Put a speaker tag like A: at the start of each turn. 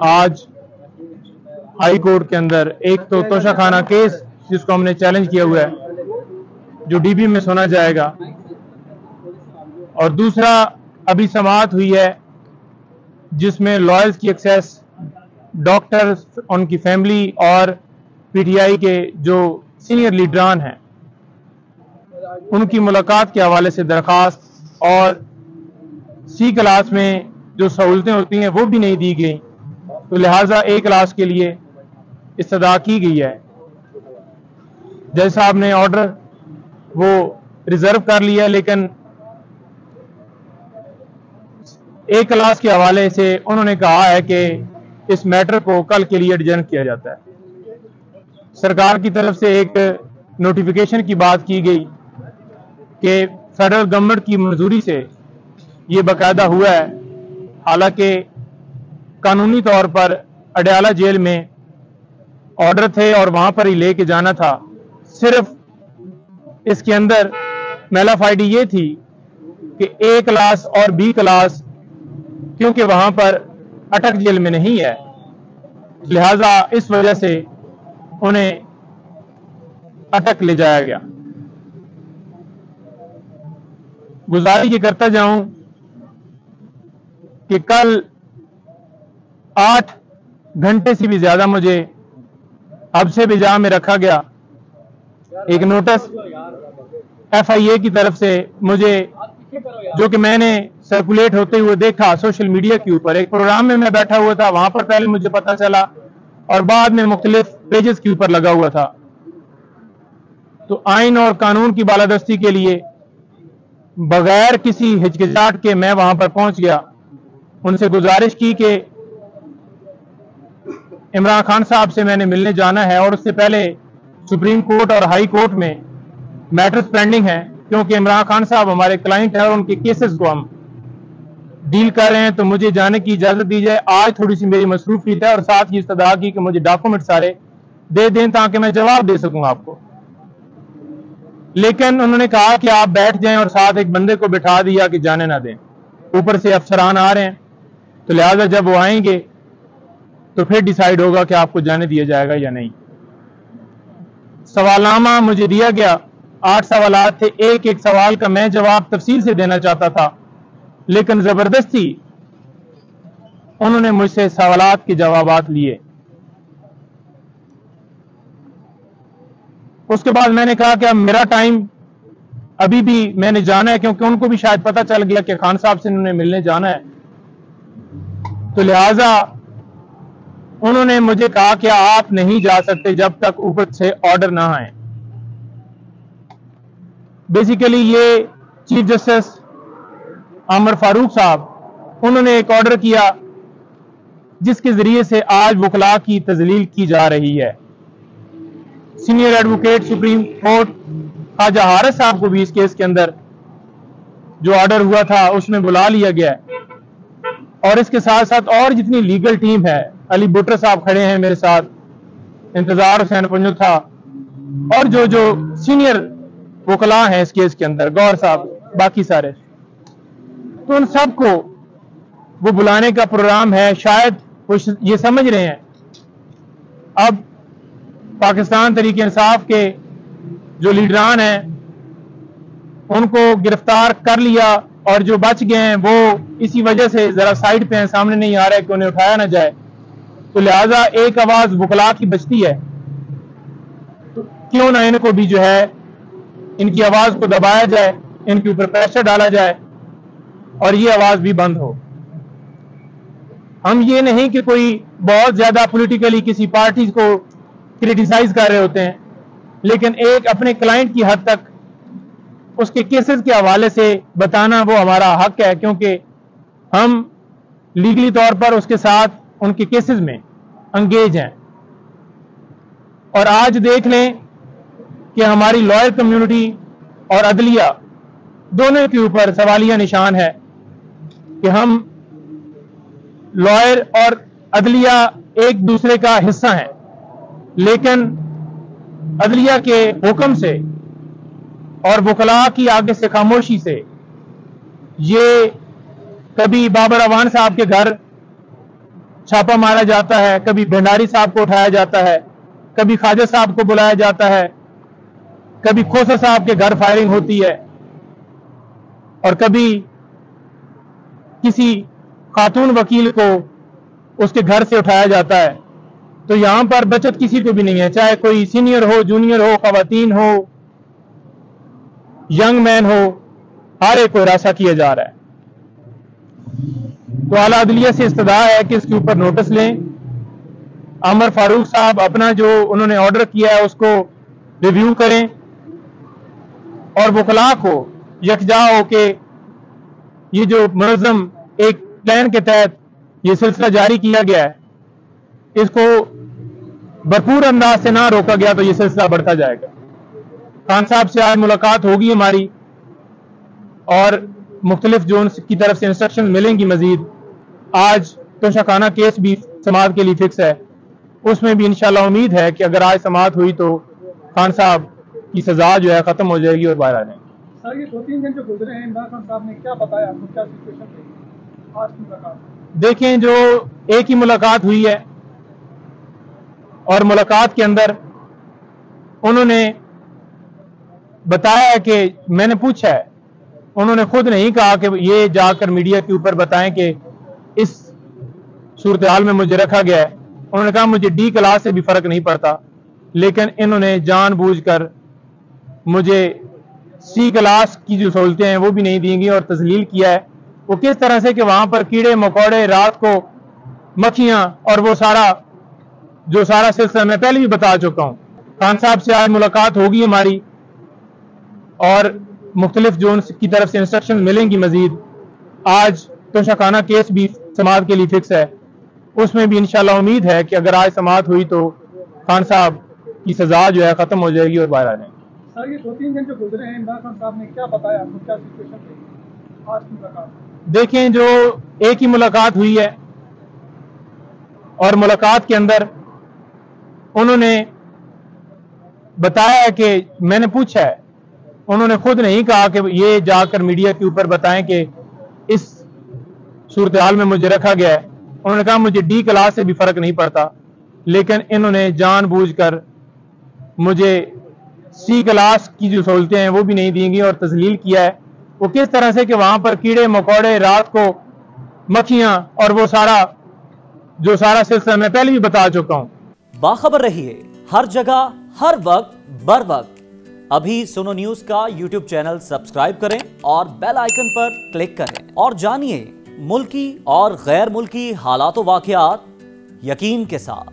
A: आज high court के अंदर एक तो तोशाखाना केस जिसको हमने चैलेंज किया हुआ है जो डीबी में सुना जाएगा, और दूसरा अभी समाअत हुई है जिसमें लॉयर्स की एक्सेस, डॉक्टर्स, उनकी फैमिली और पीटीआई के जो सीनियर लीडरान हैं उनकी मुलाकात के हवाले से दरखास्त, और सी क्लास में जो सहूलतें होती हैं वो भी नहीं दी गई, तो लिहाजा ए क्लास के लिए इस्तदा की गई है। जज साहब ने ऑर्डर वो रिजर्व कर लिया, लेकिन ए क्लास के हवाले से उन्होंने कहा है कि इस मैटर को कल के लिए एडजर्न किया जाता है। सरकार की तरफ से एक नोटिफिकेशन की बात की गई कि फेडरल गवर्नमेंट की मंजूरी से ये बाकायदा हुआ है, हालांकि कानूनी तौर पर अडयाला जेल में ऑर्डर थे और वहां पर ही लेके जाना था। सिर्फ इसके अंदर मेलाफाइडी ये थी कि ए क्लास और बी क्लास क्योंकि वहां पर अटक जेल में नहीं है, लिहाजा इस वजह से उन्हें अटक ले जाया गया। गुजारिश ये करता जाऊं कि कल 8 घंटे से भी ज्यादा मुझे हब्से बिजा में रखा गया। एक नोटिस एफआईए की तरफ से मुझे, जो कि मैंने सर्कुलेट होते हुए देखा सोशल मीडिया के ऊपर, एक प्रोग्राम में मैं बैठा हुआ था, वहां पर पहले मुझे पता चला और बाद में मुख्तलिफ पेजेस के ऊपर लगा हुआ था। तो आइन और कानून की बालादस्ती के लिए बगैर किसी हिचकिचाहट के मैं वहां पर पहुंच गया। उनसे गुजारिश की कि इमरान खान साहब से मैंने मिलने जाना है, और उससे पहले सुप्रीम कोर्ट और हाई कोर्ट में मैटर्स पेंडिंग हैं, क्योंकि इमरान खान साहब हमारे क्लाइंट हैं और उनके केसेस को हम डील कर रहे हैं, तो मुझे जाने की इजाजत दी जाए। आज थोड़ी सी मेरी मसरूफियत है, और साथ ही इस्तदा की कि मुझे डॉक्यूमेंट सारे दे दें ताकि मैं जवाब दे सकूं आपको। लेकिन उन्होंने कहा कि आप बैठ जाएं, और साथ एक बंदे को बिठा दिया कि जाने ना दें। ऊपर से अफसरान आ रहे हैं, तो लिहाजा जब वो आएंगे तो फिर डिसाइड होगा कि आपको जाने दिया जाएगा या नहीं। सवालनामा मुझे दिया गया, 8 सवालात थे। एक एक सवाल का मैं जवाब तफसील से देना चाहता था, लेकिन जबरदस्ती उन्होंने मुझसे सवालात के जवाबात लिए। उसके बाद मैंने कहा कि अब मेरा टाइम, अभी भी मैंने जाना है, क्योंकि उनको भी शायद पता चल गया कि खान साहब से उन्होंने मिलने जाना है, तो लिहाजा उन्होंने मुझे कहा कि आप नहीं जा सकते जब तक ऊपर से ऑर्डर ना आए। बेसिकली ये चीफ जस्टिस आमर फारूक साहब, उन्होंने एक ऑर्डर किया जिसके जरिए से आज वकला की तजलील की जा रही है। Senior advocate supreme court Khawaja Haris साहब को भी इस केस के अंदर जो ऑर्डर हुआ था उसमें बुला लिया गया है, और इसके साथ साथ और जितनी लीगल टीम है, अली बुटर साहब खड़े हैं मेरे साथ, इंतजार हुसैन पंजू था, और जो जो सीनियर वकला हैं इस केस के अंदर, गौर साहब, बाकी सारे, तो उन सबको वो बुलाने का प्रोग्राम है। शायद वो ये समझ रहे हैं अब पाकिस्तान तहरीक इंसाफ के जो लीडरान हैं उनको गिरफ्तार कर लिया, और जो बच गए हैं वो इसी वजह से जरा साइड पे हैं, सामने नहीं आ रहा है कि उन्हें उठाया ना जाए, तो लिहाजा एक आवाज वकला की बचती है, तो क्यों ना इनको भी जो है इनकी आवाज को दबाया जाए, इनके ऊपर प्रेशर डाला जाए और ये आवाज भी बंद हो। हम ये नहीं कि कोई बहुत ज्यादा पॉलिटिकली किसी पार्टी को क्रिटिसाइज कर रहे होते हैं, लेकिन एक अपने क्लाइंट की हद तक उसके केसेस के हवाले से बताना वो हमारा हक है, क्योंकि हम लीगली तौर पर उसके साथ उनके केसेस में अंगेज हैं। और आज देख लें कि हमारी लॉयर कम्युनिटी और अदलिया दोनों के ऊपर सवालिया निशान है कि हम लॉयर और अदलिया एक दूसरे का हिस्सा हैं, लेकिन अदलिया के हुक्म से और वकला की आगे से खामोशी से ये कभी बाबर अवान साहब के घर چھاپا مارا جاتا ہے، کبھی بھنڈاری صاحب کو اٹھایا جاتا ہے، کبھی خواجہ صاحب کو بلایا جاتا ہے، کبھی کھوسا صاحب کے گھر فائرنگ ہوتی ہے، اور کبھی کسی خاتون وکیل کو اس کے گھر سے اٹھایا جاتا ہے۔ تو یہاں پر بچت کسی کو بھی نہیں ہے، چاہے کوئی سینئر ہو، جونیئر ہو، خواتین ہو، ینگ مین ہو، ہر ایک کو ہراساں کیا جا رہا ہے۔ تو اعلیٰ عدلیہ سے استدعا ہے کہ اس کے اوپر نوٹس لیں۔ عمر فاروق صاحب اپنا جو انہوں نے آرڈر کیا ہے اس کو ریویو کریں، اور وکلاء کو یکجا ہو کے یہ جو منظم ایک پلان کے تحت یہ سلسلہ جاری کیا گیا ہے، اس کو بھرپور انداز سے نہ روکا گیا تو یہ سلسلہ بڑھتا جائے گا۔ خان صاحب سے آج ملاقات ہوگی ہماری، اور مختلف زونز کی طرف سے انسٹرکشن ملیں گی مزید۔ آج توشہ خانہ کیس بھی سماعت کے لیے فکس ہے، اس میں بھی انشاءاللہ امید ہے کہ اگر آج سماعت ہوئی تو خان صاحب کی سزا جو ہے ختم ہو جائے گی اور باہر آ جائیں گے۔
B: سر یہ 2-3 دن جو گزرے ہیں، عمران خان صاحب نے کیا بتایا آپ کو، کیا سچویشن تھی آج کی ملاقات؟
A: دیکھیں، جو ایک ہی ملاقات ہوئی ہے، اور ملاقات کے اندر انہوں نے بتایا کہ میں نے پوچھا ہے، انہوں نے خود نہیں کہا کہ یہ جا کر میڈیا کے اوپر بتائیں کہ اس صورتحال میں مجھے رکھا گیا ہے۔ انہوں نے کہا مجھے ڈی کلاس سے بھی فرق نہیں پڑتا، لیکن انہوں نے جان بوجھ کر مجھے سی کلاس کی جو سہولتیں ہیں وہ بھی نہیں دیں گی اور تذلیل کیا ہے۔ وہ کس طرح سے کہ وہاں پر کیڑے مکوڑے، رات کو مکھیاں، اور وہ سارا سلسلہ میں پہلے بھی بتا چکا ہوں۔ خان صاحب سے آج ملاقات ہوگی ہماری، اور مختلف زونز کی طرف سے انسٹرکشن ملیں گی مزید۔ آج توشہ خانہ کیس بھی سماعت کے لیے فکس ہے، اس میں بھی انشاءاللہ امید ہے کہ اگر آج سماعت ہوئی تو خان صاحب کی سزا جو ہے ختم ہو جائے گی اور باہر آ جائیں گے۔
B: سر یہ 2-3 دن جو گزرے ہیں، عمران خان صاحب نے کیا بتایا آپ کو، کیا سچویشن تھی آج کی ملاقات؟
A: دیکھیں، جو ایک ہی ملاقات ہوئی ہے، اور ملاقات کے اندر انہوں نے بتایا کہ میں نے پوچھا ہے، انہوں نے خود نہیں کہا کہ یہ جا کر میڈیا کے اوپر بتائیں کہ اس صورتحال میں مجھے رکھا گیا ہے۔ انہوں نے کہا مجھے ڈی کلاس سے بھی فرق نہیں پڑتا، لیکن انہوں نے جان بوجھ کر مجھے سی کلاس کی جو سہولتیں ہیں وہ بھی نہیں دیں گی اور تذلیل کیا ہے۔ وہ کس طرح سے کہ وہاں پر کیڑے مکوڑے، رات کو مکھیاں، اور وہ سارا سلسلہ میں پہلے بھی بتا چکا ہوں۔
C: باخبر رہیے ہر جگہ، ہر وقت، بر وقت۔ ابھی سنو نیوز کا یوٹیوب چینل سبسکرائب کریں اور بیل آئیکن پر کلک کریں، اور جانیے ملکی اور غیر ملکی حالات و واقعات یقین کے ساتھ۔